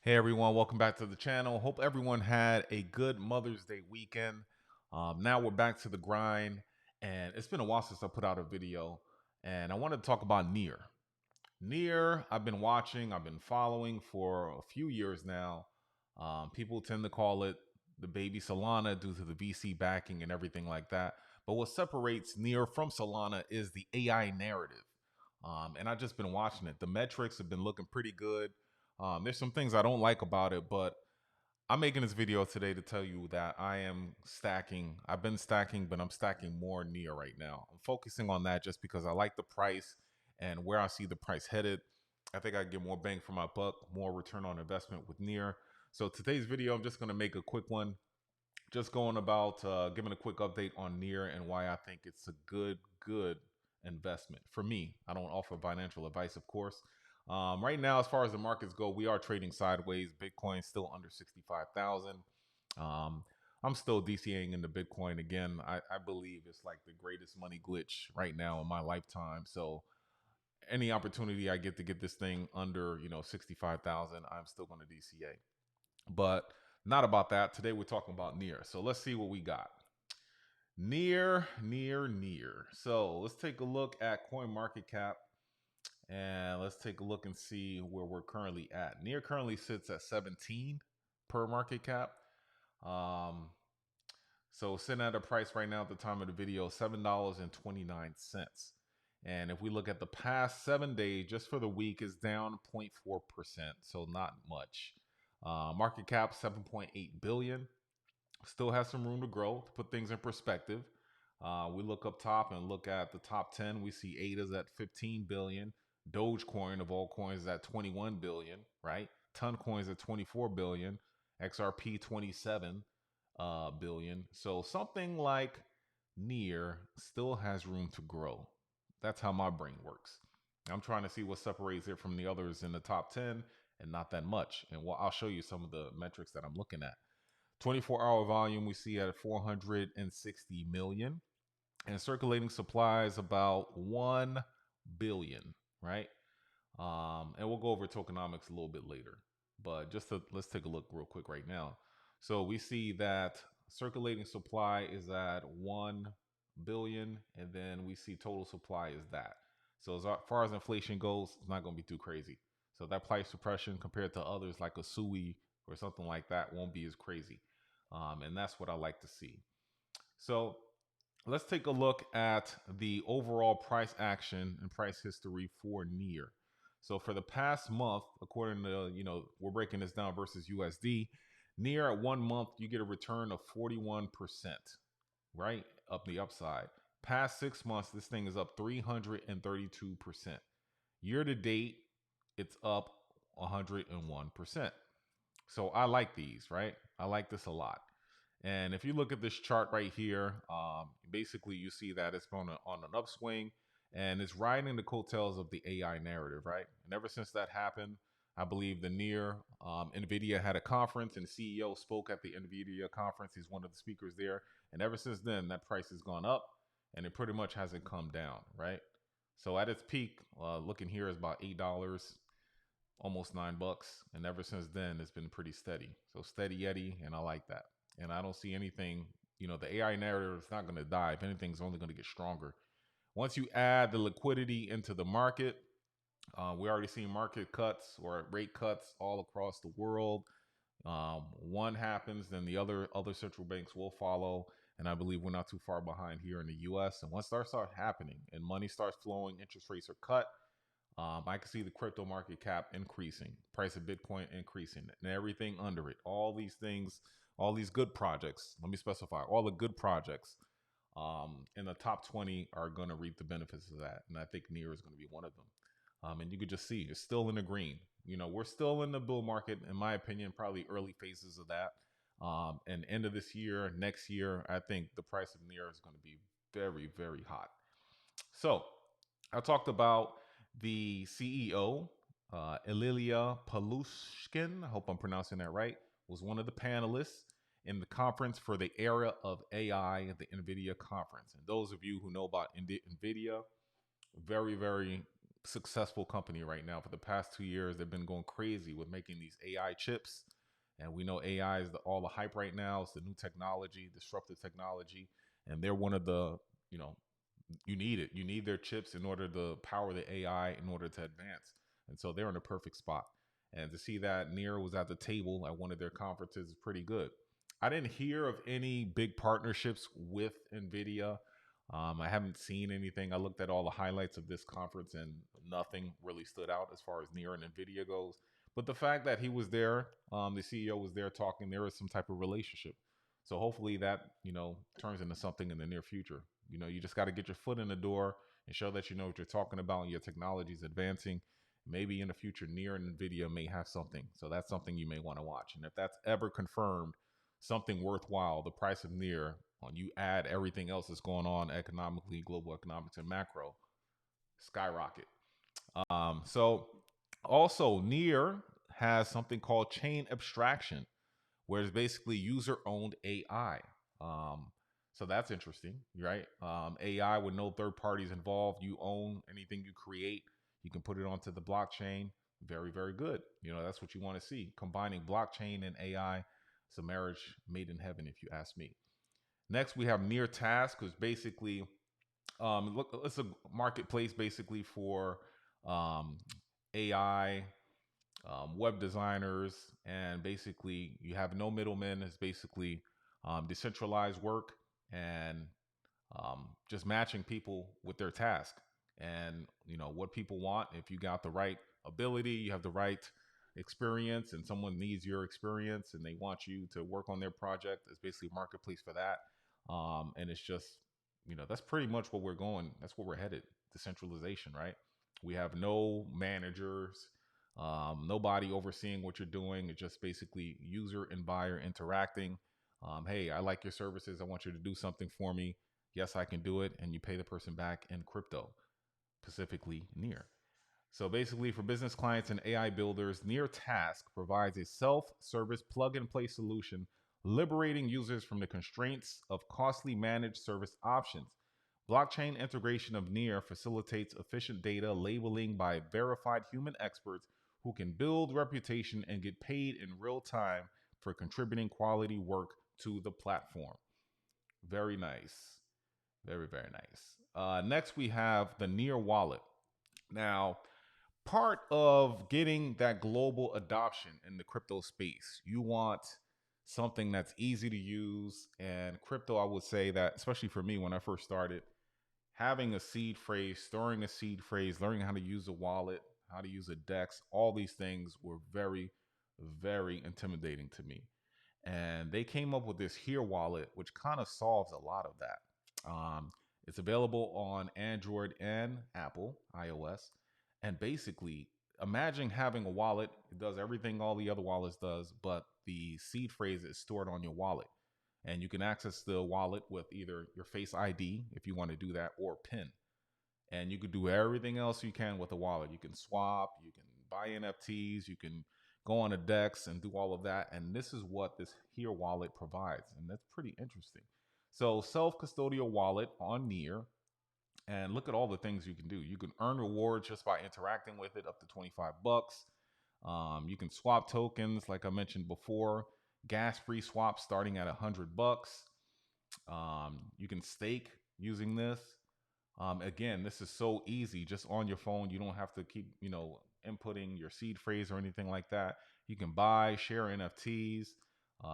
Hey everyone, welcome back to the channel. Hope everyone had a good Mother's Day weekend. Now we're back to the grind, and it's been a while since I put out a video, and I wanted to talk about Near. Near, I've been watching, I've been following for a few years now. People tend to call it the baby Solana due to the VC backing and everything like that. But what separates Near from Solana is the AI narrative. And I've just been watching it. The metrics have been looking pretty good. There's some things I don't like about it, but I'm making this video today to tell you that I am stacking. I've been stacking, but I'm stacking more Near right now. I'm focusing on that just because I like the price and where I see the price headed. I think I get more bang for my buck, more return on investment with Near. So today's video, I'm just going to make a quick one, just going about giving a quick update on Near and why I think it's a good investment for me. I don't offer financial advice, of course. Right now, as far as the markets go, we are trading sideways. Bitcoin still under 65,000. Um, I'm still DCAing into Bitcoin again. I believe it's like the greatest money glitch right now in my lifetime. So any opportunity I get to get this thing under 65,000, I'm still going to DCA. But not about that. Today we're talking about Near. So let's see what we got. Near. So let's take a look at CoinMarketCap and let's take a look and see where we're currently at. Near currently sits at 17 per market cap. So sitting at a price right now at the time of the video, $7.29. And if we look at the past 7 days, just for the week, is down 0.4%. So not much. Market cap 7.8 billion. Still has some room to grow. To put things in perspective, we look up top and look at the top 10. We see ADA's at 15 billion. Dogecoin of all coins is at 21 billion, right? Ton coins at 24 billion. XRP 27 billion. So something like Near still has room to grow. That's how my brain works. I'm trying to see what separates it from the others in the top 10, and not that much. And I'll show you some of the metrics that I'm looking at. 24-hour volume we see at 460 million, and circulating supply is about 1 billion, right? And we'll go over tokenomics a little bit later, but let's take a look real quick right now. So we see that circulating supply is at 1 billion, and then we see total supply is that. So as far as inflation goes, it's not going to be too crazy. So that price suppression compared to others like a SUI or something like that won't be as crazy. And that's what I like to see. So let's take a look at the overall price action and price history for Near. So for the past month, according to, we're breaking this down versus USD, Near at 1 month, you get a return of 41%, right? Up the upside. Past 6 months, this thing is up 332%. Year to date, it's up 101%. So I like these, right? I like this a lot. And if you look at this chart right here, basically you see that it's on an upswing, and it's riding the coattails of the AI narrative, right? And ever since that happened, I believe the Near Nvidia had a conference, and CEO spoke at the Nvidia conference. He's one of the speakers there. And ever since then, that price has gone up, and it pretty much hasn't come down, right? So at its peak, looking here is about $8, almost $9, and ever since then it's been pretty steady. So steady Eddie, and I like that. And I don't see anything, the AI narrative is not going to die. If anything, it's only going to get stronger. Once you add the liquidity into the market, we already seen market cuts or rate cuts all across the world. One happens, then the other central banks will follow. And I believe we're not too far behind here in the US. And once that starts happening and money starts flowing, interest rates are cut, I can see the crypto market cap increasing, price of Bitcoin increasing, and everything under it. All these things, all these good projects, let me specify, all the good projects in the top 20 are going to reap the benefits of that. And I think Near is going to be one of them. And you could just see it's still in the green. We're still in the bull market, in my opinion, probably early phases of that. And end of this year, next year, I think the price of Near is going to be very, very hot. So I talked about the CEO, Ililia Palushkin, I hope I'm pronouncing that right, was one of the panelists in the conference for the era of AI at the Nvidia conference. And those of you who know about Nvidia, very, very successful company right now. For the past 2 years, they've been going crazy with making these AI chips. And we know AI is all the hype right now. It's the new technology, disruptive technology. And they're one of the, you know, you need it. You need their chips in order to power the AI in order to advance. And so they're in a perfect spot. And to see that Near was at the table at one of their conferences is pretty good. I didn't hear of any big partnerships with Nvidia. I haven't seen anything. I looked at all the highlights of this conference and nothing really stood out as far as Near and Nvidia goes. But the fact that he was there, the CEO was there talking, there was some type of relationship. So hopefully that, turns into something in the near future. You just got to get your foot in the door and show that you know what you're talking about and your technology is advancing. Maybe in the future, Near and Nvidia may have something. So that's something you may want to watch. And if that's ever confirmed, something worthwhile, the price of Near, on you add everything else that's going on economically, global economics and macro, skyrocket. So also Near has something called chain abstraction, where it's basically user-owned AI. Um, so that's interesting, right? AI with no third parties involved. You own anything you create. You can put it onto the blockchain. Very, very good. That's what you want to see. Combining blockchain and AI, it's a marriage made in heaven, if you ask me. Next, we have Near Task, which basically, look, it's a marketplace basically for um, AI web designers, and basically you have no middlemen. It's basically decentralized work and just matching people with their task and what people want. If you got the right ability, you have the right experience, and someone needs your experience and they want you to work on their project, it's basically a marketplace for that. And it's just that's pretty much what we're going. That's where we're headed. Decentralization, right? We have no managers, nobody overseeing what you're doing. It's just basically user and buyer interacting. Hey, I like your services. I want you to do something for me. Yes, I can do it. And you pay the person back in crypto, specifically Near. So basically, for business clients and AI builders, Near Task provides a self-service plug-and-play solution, liberating users from the constraints of costly managed service options. Blockchain integration of Near facilitates efficient data labeling by verified human experts who can build reputation and get paid in real time for contributing quality work to the platform. Very nice. Very, very nice. Next, we have the Near Wallet. Now, part of getting that global adoption in the crypto space, you want something that's easy to use. And crypto, I would say that, especially for me when I first started, having a seed phrase, storing a seed phrase, learning how to use a wallet, how to use a DEX, all these things were very, very intimidating to me. And they came up with this Here wallet, which kind of solves a lot of that. It's available on Android and Apple, iOS. And basically, imagine having a wallet. It does everything all the other wallets does, but the seed phrase is stored on your wallet. And you can access the wallet with either your Face ID, if you want to do that, or PIN. And you can do everything else you can with a wallet. You can swap, you can buy NFTs, you can go on a DEX and do all of that. And this is what this Here wallet provides. And that's pretty interesting. So self-custodial wallet on Near. And look at all the things you can do. You can earn rewards just by interacting with it, up to 25 bucks. You can swap tokens, like I mentioned before. Gas-free swaps starting at 100 bucks. You can stake using this. Again, this is so easy, just on your phone. You don't have to keep, inputting your seed phrase or anything like that. You can buy, share NFTs.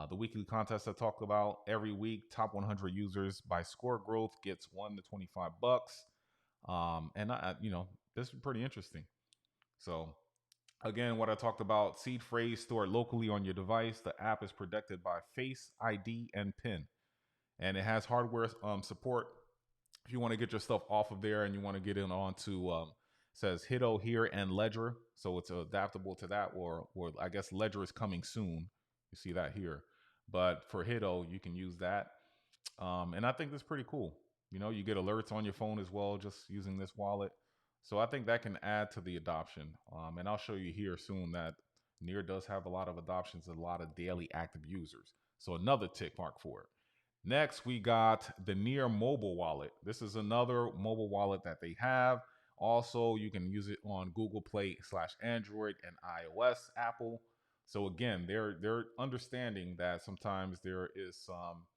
The weekly contest I talked about every week, top 100 users by score growth gets 1 to 25 bucks. And this is pretty interesting. So again, what I talked about, seed phrase stored locally on your device. The app is protected by Face ID and PIN, and it has hardware support. If you want to get your stuff off of there and you want to get in onto says Hito here and Ledger, so it's adaptable to that, or I guess Ledger is coming soon. You see that here, but for Hito you can use that, and I think that's pretty cool. You get alerts on your phone as well just using this wallet. So I think that can add to the adoption, and I'll show you here soon that Near does have a lot of adoptions and a lot of daily active users. So another tick mark for it. Next, we got the Near mobile wallet. This is another mobile wallet that they have Also, you can use it on Google Play / Android and iOS, Apple. So again, they're understanding that sometimes there is some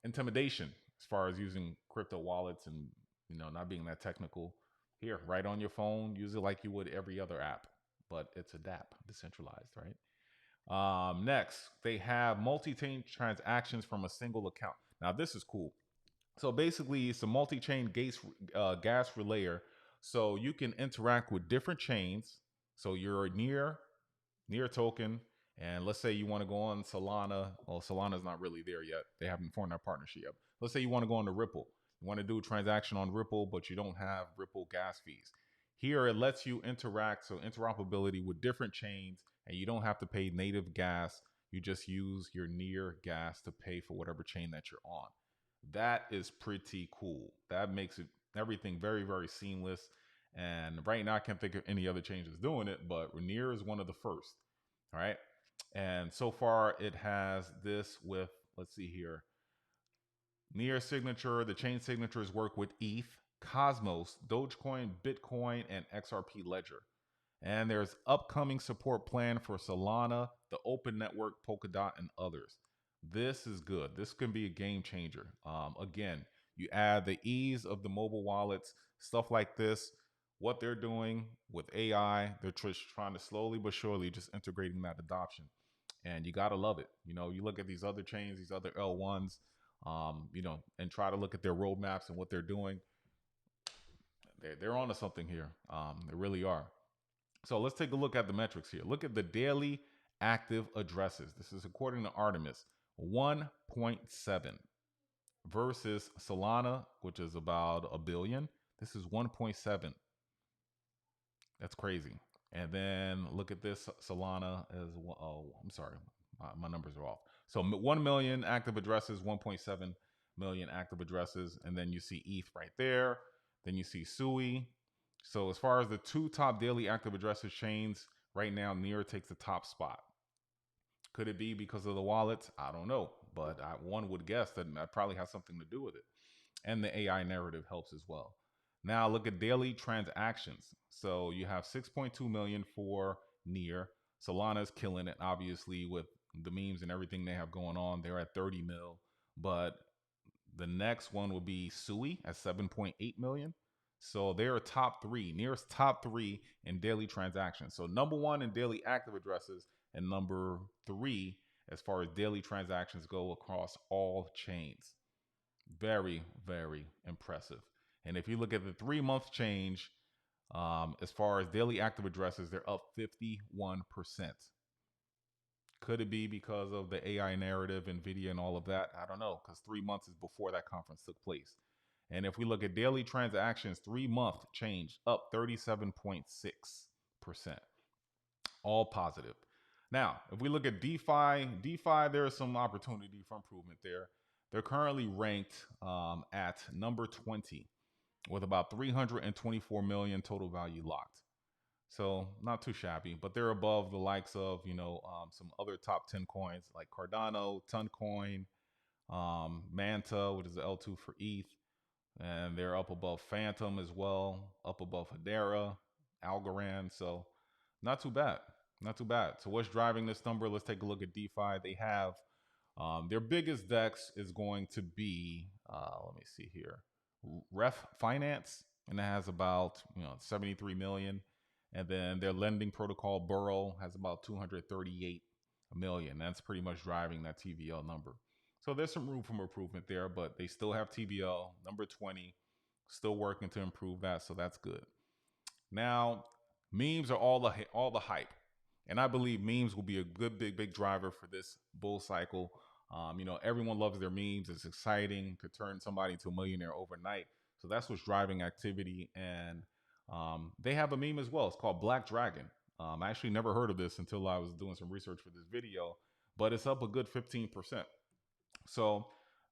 intimidation as far as using crypto wallets and not being that technical. Here, right on your phone, use it like you would every other app, but it's a DApp, decentralized, right? Next, they have multi-chain transactions from a single account. Now, this is cool. So basically, it's a multi-chain gas relayer. So you can interact with different chains. So you're near token, and let's say you want to go on Solana. Well, Solana's not really there yet. They haven't formed that partnership yet. Let's say you want to go on to Ripple. You want to do a transaction on Ripple, but you don't have Ripple gas fees. Here, it lets you interact, so interoperability with different chains, and you don't have to pay native gas. You just use your near gas to pay for whatever chain that you're on. That is pretty cool. That makes it everything very, very seamless. And right now, I can't think of any other changes doing it, but Rainier is one of the first. All right. And so far, it has this with, let's see here, Near signature. The chain signatures work with ETH, Cosmos, Dogecoin, Bitcoin, and XRP Ledger. And there's upcoming support plan for Solana, the Open Network, Polkadot, and others. This is good. This can be a game changer. Again, you add the ease of the mobile wallets, stuff like this. What they're doing with AI, they're trying to slowly but surely just integrating that adoption. And you got to love it. You look at these other chains, these other L1s, and try to look at their roadmaps and what they're doing. They're onto something here. They really are. So let's take a look at the metrics here. Look at the daily active addresses. This is according to Artemis, 1.7 versus Solana, which is about a billion. This is 1.7. That's crazy. And then look at this Solana as well. Oh, I'm sorry. My numbers are off. So 1 million active addresses, 1.7 million active addresses. And then you see ETH right there. Then you see SUI. So as far as the two top daily active addresses chains, right now, Near takes the top spot. Could it be because of the wallets? I don't know. But one would guess that probably has something to do with it. And the AI narrative helps as well. Now look at daily transactions. So you have 6.2 million for Near. Solana's killing it, obviously, with the memes and everything they have going on. They're at 30 mil. But the next one will be Sui at 7.8 million. So they're top three, Nearest top three in daily transactions. So number one in daily active addresses, and number three as far as daily transactions go across all chains. Very, very impressive. And if you look at the 3-month change, as far as daily active addresses, they're up 51%. Could it be because of the AI narrative, Nvidia, and all of that? I don't know, because 3 months is before that conference took place. And if we look at daily transactions, 3-month change up 37.6%. All positive. Now, if we look at DeFi, there is some opportunity for improvement there. They're currently ranked at number 20 with about 324 million total value locked. So not too shabby, but they're above the likes of, some other top 10 coins like Cardano, Toncoin, Manta, which is the L2 for ETH. And they're up above Phantom as well, up above Hedera, Algorand. So not too bad. Not too bad. So what's driving this number? Let's take a look at DeFi. They have their biggest DEX is going to be, let me see here, Ref Finance, and it has about 73 million. And then their lending protocol, Burrow, has about 238 million. That's pretty much driving that TVL number. So there's some room for improvement there, but they still have TVL, number 20, still working to improve that. So that's good. Now, memes are all the hype. And I believe memes will be a good, big driver for this bull cycle. Everyone loves their memes. It's exciting to turn somebody into a millionaire overnight. So that's what's driving activity. And they have a meme as well. It's called Black Dragon. I actually never heard of this until I was doing some research for this video, but it's up a good 15%. So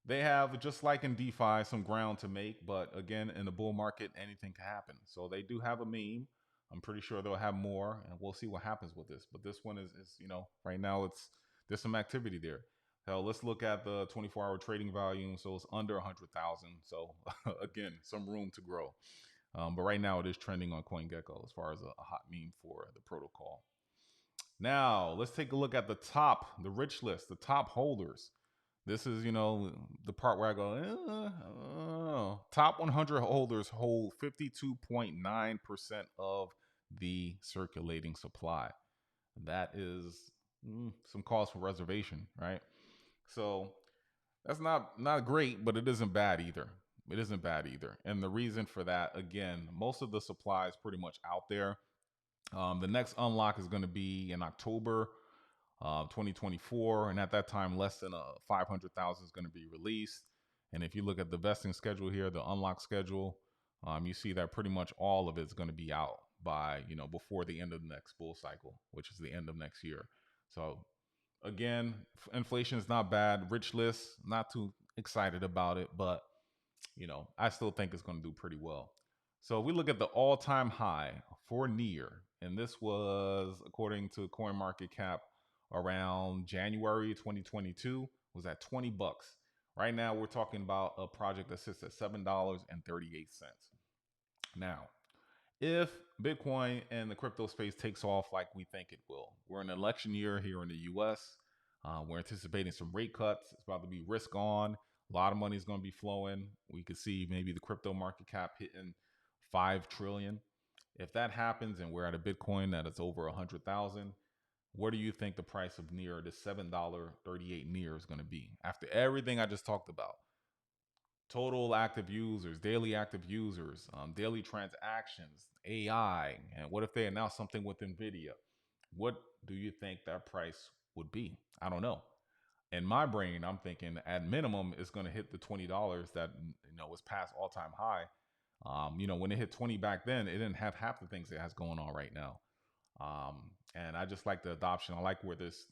they have, just like in DeFi, some ground to make. But again, in the bull market, anything can happen. So they do have a meme. I'm pretty sure they'll have more, and we'll see what happens with this. But this one is right now there's some activity there. Hell, let's look at the 24-hour trading volume. So it's under 100,000. So again, some room to grow. But right now it is trending on CoinGecko as far as a hot meme for the protocol. Now let's take a look at the top, the rich list, the top holders. This is, the part where I go, top 100 holders hold 52.9% of the circulating supply. That is some cause for reservation, right? So that's not great, but it isn't bad either. It isn't bad either. And the reason for that, again, most of the supply is pretty much out there. The next unlock is going to be in October 2024, and at that time, less than 500,000 is going to be released. And if you look at the vesting schedule here, the unlock schedule, you see that pretty much all of it is going to be out by before the end of the next bull cycle, which is the end of next year. So again, inflation is not bad. Rich list, not too excited about it, but I still think it's going to do pretty well. So we look at the all-time high for Near, and this was according to CoinMarketCap around January 2022, was at 20 bucks. Right now we're talking about a project that sits at $7.38. Now, if Bitcoin and the crypto space takes off like we think it will, we're in an election year here in the US. We're anticipating some rate cuts. It's about to be risk on. A lot of money is going to be flowing. We could see maybe the crypto market cap hitting 5 trillion. If that happens and we're at a Bitcoin that is over 100,000, what do you think the price of Near, the $7.38 Near, is going to be after everything I just talked about? Total active users, daily active users, daily transactions, AI, and what if they announce something with Nvidia? What do you think that price would be? I don't know. In my brain, I'm thinking at minimum it's going to hit the $20 that was past all time high. When it hit 20 back then, it didn't have half the things it has going on right now. And I just like the adoption. I like where this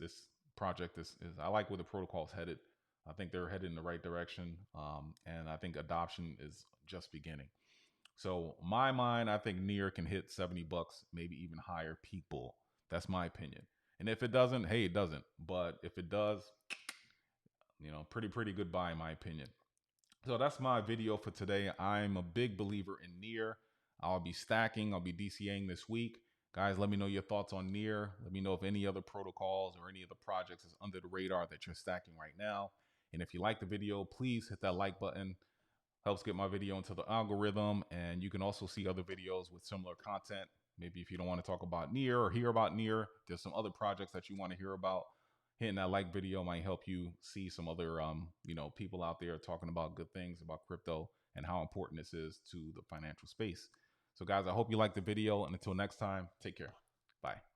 project is. I like where the protocol is headed. I think they're headed in the right direction. And I think adoption is just beginning. So my mind, I think Near can hit 70 bucks, maybe even higher peak bull. That's my opinion. And if it doesn't, hey, it doesn't. But if it does, pretty good buy in my opinion. So that's my video for today. I'm a big believer in Near. I'll be stacking. I'll be DCAing this week. Guys, let me know your thoughts on Near. Let me know if any other protocols or any other projects is under the radar that you're stacking right now. And if you like the video, please hit that like button. Helps get my video into the algorithm. And you can also see other videos with similar content. Maybe if you don't want to talk about Near or hear about Near, there's some other projects that you want to hear about. Hitting that like video might help you see some other people out there talking about good things about crypto and how important this is to the financial space. So guys, I hope you liked the video, and until next time, take care. Bye.